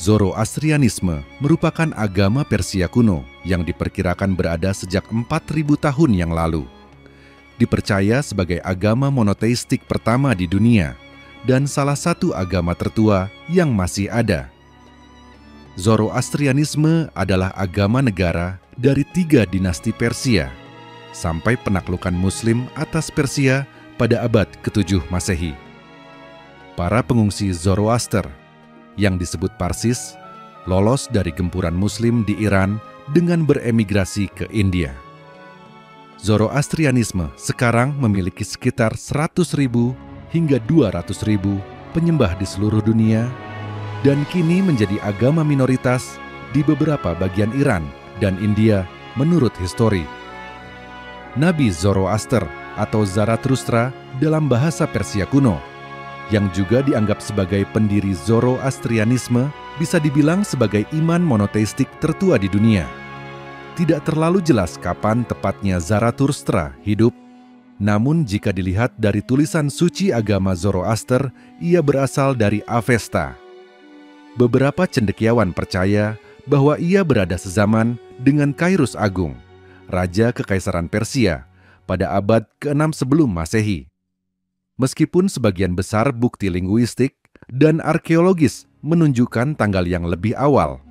Zoroastrianisme merupakan agama Persia kuno yang diperkirakan berada sejak 4.000 tahun yang lalu. Dipercaya sebagai agama monoteistik pertama di dunia dan salah satu agama tertua yang masih ada. Zoroastrianisme adalah agama negara dari 3 dinasti Persia sampai penaklukan Muslim atas Persia pada abad ke-7 Masehi. Para pengungsi Zoroaster yang disebut Parsis lolos dari gempuran Muslim di Iran dengan beremigrasi ke India. Zoroastrianisme sekarang memiliki sekitar 100.000 hingga 200.000 penyembah di seluruh dunia dan kini menjadi agama minoritas di beberapa bagian Iran dan India menurut histori. Nabi Zoroaster atau Zarathustra dalam bahasa Persia kuno yang juga dianggap sebagai pendiri Zoroastrianisme bisa dibilang sebagai iman monoteistik tertua di dunia. Tidak terlalu jelas kapan tepatnya Zarathustra hidup, namun jika dilihat dari tulisan suci agama Zoroaster, ia berasal dari Avesta. Beberapa cendekiawan percaya bahwa ia berada sezaman dengan Kairus Agung, Raja Kekaisaran Persia, pada abad ke-6 sebelum Masehi. Meskipun sebagian besar bukti linguistik dan arkeologis menunjukkan tanggal yang lebih awal,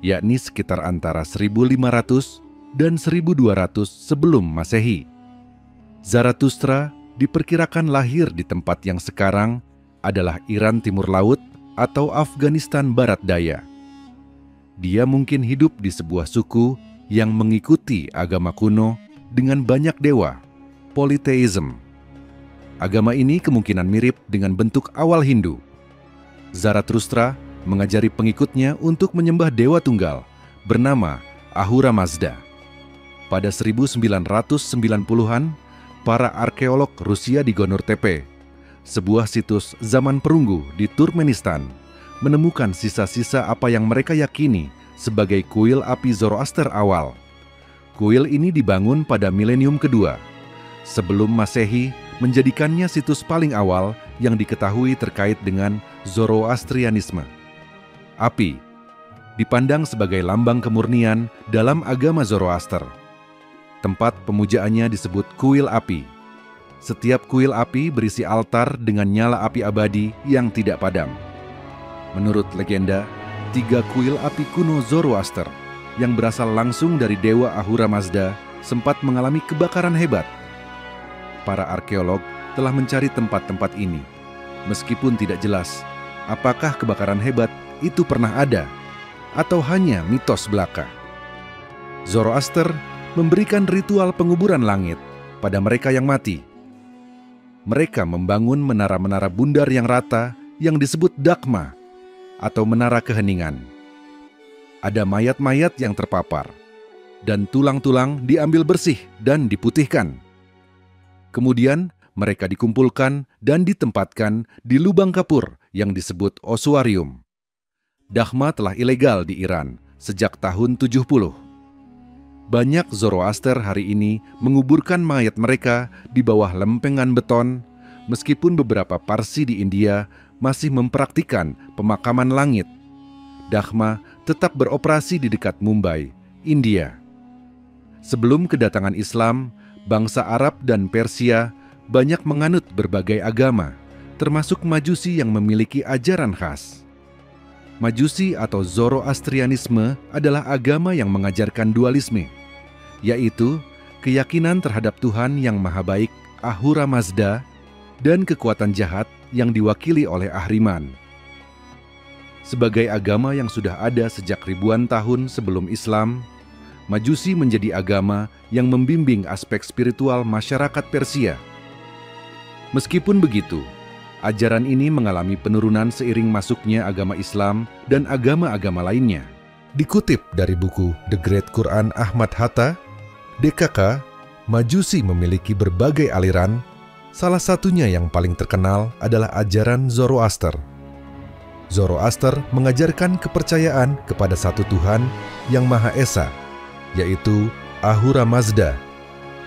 yakni sekitar antara 1500 dan 1200 sebelum Masehi. Zarathustra diperkirakan lahir di tempat yang sekarang adalah Iran Timur Laut atau Afghanistan Barat Daya. Dia mungkin hidup di sebuah suku yang mengikuti agama kuno dengan banyak dewa, politeism. Agama ini kemungkinan mirip dengan bentuk awal Hindu. Zarathustra mengajari pengikutnya untuk menyembah dewa tunggal bernama Ahura Mazda. Pada 1990-an, para arkeolog Rusia di Gonur Tepe, sebuah situs zaman perunggu di Turkmenistan, menemukan sisa-sisa apa yang mereka yakini sebagai kuil api Zoroaster awal. Kuil ini dibangun pada milenium kedua, sebelum Masehi, menjadikannya situs paling awal yang diketahui terkait dengan Zoroastrianisme. Api dipandang sebagai lambang kemurnian dalam agama Zoroaster. Tempat pemujaannya disebut kuil api. Setiap kuil api berisi altar dengan nyala api abadi yang tidak padam. Menurut legenda, 3 kuil api kuno Zoroaster yang berasal langsung dari dewa Ahura Mazda sempat mengalami kebakaran hebat. Para arkeolog telah mencari tempat-tempat ini, meskipun tidak jelas apakah kebakaran hebat itu pernah ada atau hanya mitos belaka. Zoroaster memberikan ritual penguburan langit pada mereka yang mati. Mereka membangun menara-menara bundar yang rata yang disebut dakma atau menara keheningan. Ada mayat-mayat yang terpapar, dan tulang-tulang diambil bersih dan diputihkan. Kemudian mereka dikumpulkan dan ditempatkan di lubang kapur yang disebut osuarium. Dakma telah ilegal di Iran sejak tahun 70. Banyak Zoroaster hari ini menguburkan mayat mereka di bawah lempengan beton, meskipun beberapa Parsi di India masih mempraktikkan pemakaman langit. Dakma tetap beroperasi di dekat Mumbai, India. Sebelum kedatangan Islam, bangsa Arab dan Persia banyak menganut berbagai agama, termasuk Majusi yang memiliki ajaran khas. Majusi atau Zoroastrianisme adalah agama yang mengajarkan dualisme, yaitu keyakinan terhadap Tuhan yang Maha Baik, Ahura Mazda, dan kekuatan jahat yang diwakili oleh Ahriman. Sebagai agama yang sudah ada sejak ribuan tahun sebelum Islam, Majusi menjadi agama yang membimbing aspek spiritual masyarakat Persia. Meskipun begitu, ajaran ini mengalami penurunan seiring masuknya agama Islam dan agama-agama lainnya. Dikutip dari buku The Great Quran Ahmad Hatta, DKK, Majusi memiliki berbagai aliran, salah satunya yang paling terkenal adalah ajaran Zoroaster. Zoroaster mengajarkan kepercayaan kepada satu Tuhan yang Maha Esa, yaitu Ahura Mazda,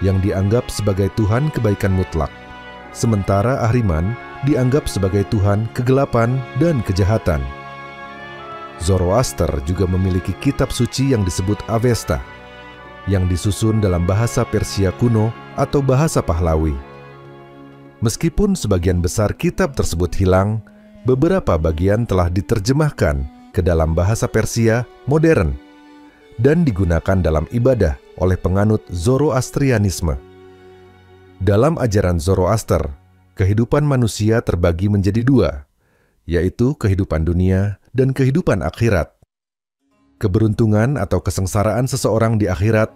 yang dianggap sebagai Tuhan kebaikan mutlak, sementara Ahriman dianggap sebagai Tuhan kegelapan dan kejahatan. Zoroaster juga memiliki kitab suci yang disebut Avesta, yang disusun dalam bahasa Persia kuno atau bahasa Pahlawi. Meskipun sebagian besar kitab tersebut hilang, beberapa bagian telah diterjemahkan ke dalam bahasa Persia modern dan digunakan dalam ibadah oleh penganut Zoroastrianisme. Dalam ajaran Zoroaster, kehidupan manusia terbagi menjadi dua, yaitu kehidupan dunia dan kehidupan akhirat. Keberuntungan atau kesengsaraan seseorang di akhirat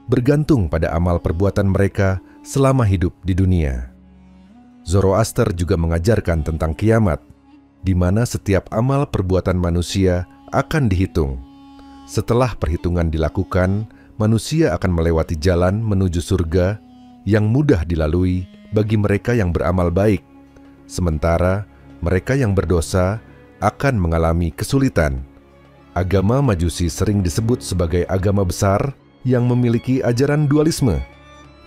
bergantung pada amal perbuatan mereka selama hidup di dunia. Zoroaster juga mengajarkan tentang kiamat, di mana setiap amal perbuatan manusia akan dihitung. Setelah perhitungan dilakukan, manusia akan melewati jalan menuju surga yang mudah dilalui bagi mereka yang beramal baik, sementara mereka yang berdosa akan mengalami kesulitan. Agama Majusi sering disebut sebagai agama besar yang memiliki ajaran dualisme,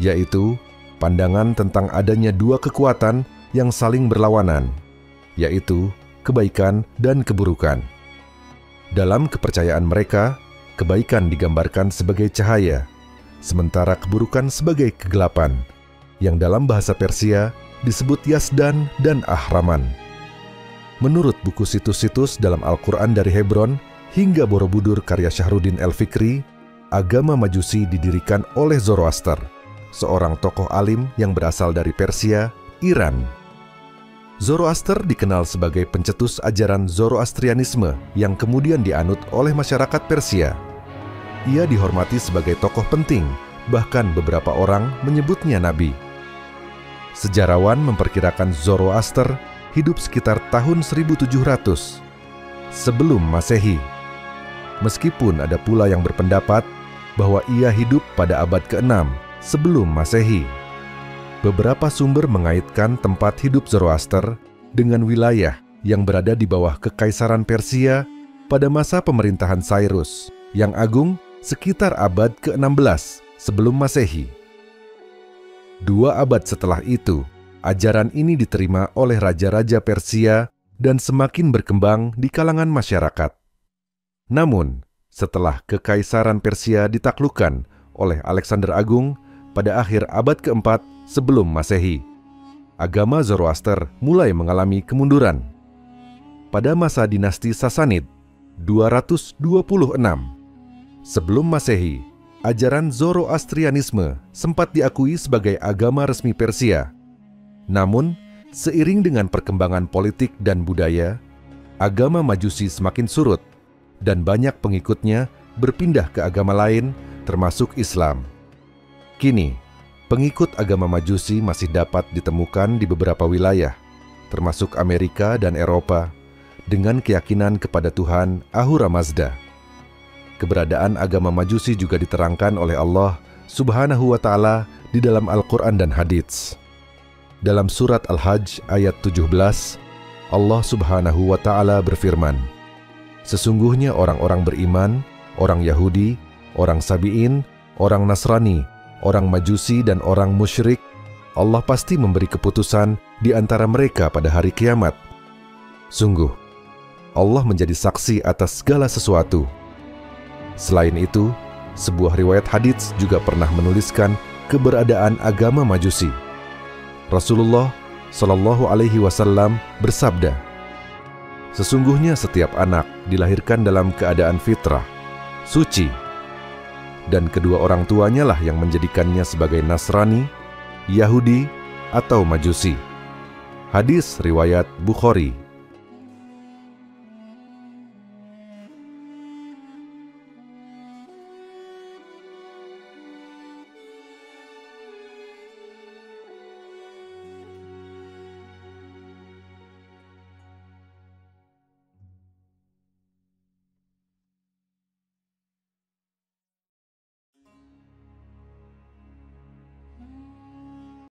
yaitu pandangan tentang adanya dua kekuatan yang saling berlawanan, yaitu kebaikan dan keburukan. Dalam kepercayaan mereka, kebaikan digambarkan sebagai cahaya, sementara keburukan sebagai kegelapan, yang dalam bahasa Persia disebut Yazdan dan Ahraman. Menurut buku situs-situs dalam Al-Quran dari Hebron hingga Borobudur karya Syahruddin El-Fikri, agama Majusi didirikan oleh Zoroaster, seorang tokoh alim yang berasal dari Persia, Iran. Zoroaster dikenal sebagai pencetus ajaran Zoroastrianisme yang kemudian dianut oleh masyarakat Persia. Ia dihormati sebagai tokoh penting, bahkan beberapa orang menyebutnya nabi. Sejarawan memperkirakan Zoroaster hidup sekitar tahun 1700 sebelum Masehi. Meskipun ada pula yang berpendapat bahwa ia hidup pada abad ke-6 sebelum Masehi. Beberapa sumber mengaitkan tempat hidup Zoroaster dengan wilayah yang berada di bawah Kekaisaran Persia pada masa pemerintahan Cyrus yang agung sekitar abad ke-16 sebelum Masehi. 2 abad setelah itu, ajaran ini diterima oleh raja-raja Persia dan semakin berkembang di kalangan masyarakat. Namun, setelah Kekaisaran Persia ditaklukkan oleh Alexander Agung pada akhir abad ke-4 sebelum Masehi, agama Zoroaster mulai mengalami kemunduran. Pada masa dinasti Sasanid 226 sebelum Masehi, ajaran Zoroastrianisme sempat diakui sebagai agama resmi Persia. Namun, seiring dengan perkembangan politik dan budaya, agama Majusi semakin surut dan banyak pengikutnya berpindah ke agama lain, termasuk Islam. Kini, pengikut agama Majusi masih dapat ditemukan di beberapa wilayah, termasuk Amerika dan Eropa, dengan keyakinan kepada Tuhan Ahura Mazda. Keberadaan agama Majusi juga diterangkan oleh Allah Subhanahu wa Ta'ala di dalam Al-Quran dan Hadits. Dalam surat Al-Hajj ayat 17, Allah Subhanahu wa Ta'ala berfirman, "Sesungguhnya orang-orang beriman, orang Yahudi, orang Sabi'in, orang Nasrani, orang Majusi dan orang musyrik, Allah pasti memberi keputusan di antara mereka pada hari kiamat. Sungguh, Allah menjadi saksi atas segala sesuatu." Selain itu, sebuah riwayat hadits juga pernah menuliskan keberadaan agama Majusi. Rasulullah Shallallahu Alaihi Wasallam bersabda, "Sesungguhnya setiap anak dilahirkan dalam keadaan fitrah, suci, dan kedua orang tuanya lah yang menjadikannya sebagai Nasrani, Yahudi, atau Majusi." Hadis riwayat Bukhari.